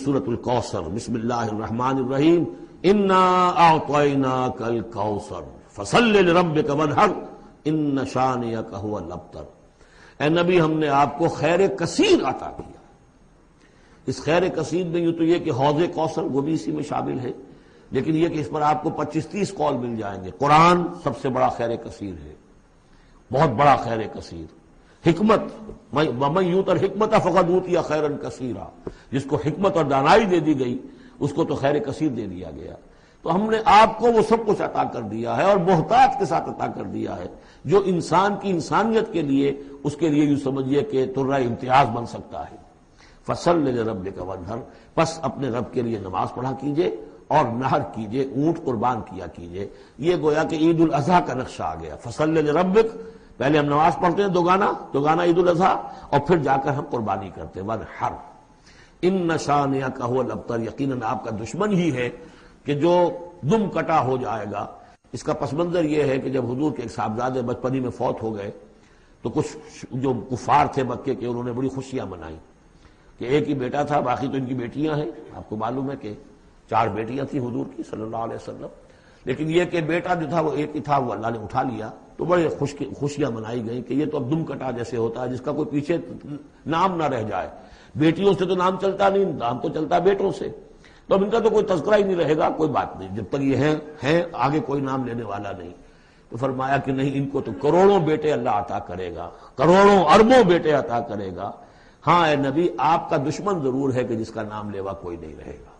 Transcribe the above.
سورۃ الکوثر بسم اللہ الرحمن الرحیم انا اعطیناک الکوثر فصل لربک وانحر ان شانئک هو الابتر۔ اے نبی، ہم نے آپ کو خیر کثیر عطا کیا۔ اس خیر کثیر میں یوں تو یہ کہ حوض کوثر وہ بھی اسی میں شامل ہے، لیکن یہ کہ اس پر آپ کو 25-30 قول مل جائیں گے۔ قرآن سب سے بڑا خیر کثیر ہے، بہت بڑا خیر کثیر۔ حکمت ومن یؤت الحکمت فقد اوتی خیرا کثیرا، جس کو حکمت اور دانائی دے دی گئی اس کو تو خیر کثیر دے دیا گیا۔ تو ہم نے آپ کو وہ سب کچھ عطا کر دیا ہے، اور محتاط کے ساتھ عطا کر دیا ہے، جو انسان کی انسانیت کے لیے، اس کے لیے یوں سمجھیے کہ ترہ امتیاز بن سکتا ہے۔ فصل لربک وانحر، پس اپنے رب کے لیے نماز پڑھا کیجئے اور نحر کیجئے، اونٹ قربان کیا کیجئے۔ یہ گویا کہ عید الاضحیٰ کا نقشہ آ گیا۔ فصل لربک، پہلے ہم نماز پڑھتے ہیں دوگانا عید الاضحیٰ، اور پھر جا کر ہم قربانی کرتے ہیں وانحر ان شانئک هو الابتر، یقیناً آپ کا دشمن ہی ہے کہ جو دم کٹا ہو جائے گا۔ اس کا پس منظر یہ ہے کہ جب حضور کے ایک صاحبزادے بچپنی میں فوت ہو گئے تو کچھ جو کفار تھے مکے کے، انہوں نے بڑی خوشیاں منائی کہ ایک ہی بیٹا تھا، باقی تو ان کی بیٹیاں ہیں۔ آپ کو معلوم ہے کہ 4 بیٹیاں تھیں حضور کی صلی اللہ علیہ وسلم، لیکن یہ کہ بیٹا جو تھا وہ ایک ہی تھا، وہ اللہ نے اٹھا لیا۔ تو بڑے خوشیاں منائی گئی کہ یہ تو اب دم کٹا جیسے ہوتا ہے، جس کا کوئی پیچھے نام نہ رہ جائے۔ بیٹیوں سے تو نام چلتا نہیں، نام تو چلتا بیٹوں سے، تو اب ان کا تو کوئی تذکرہ ہی نہیں رہے گا۔ کوئی بات نہیں، جب تک یہ ہیں آگے کوئی نام لینے والا نہیں۔ تو فرمایا کہ نہیں، ان کو تو کروڑوں بیٹے اللہ عطا کرے گا، کروڑوں اربوں بیٹے عطا کرے گا۔ ہاں اے نبی، آپ کا دشمن ضرور ہے کہ جس کا نام لیوا کوئی نہیں رہے گا۔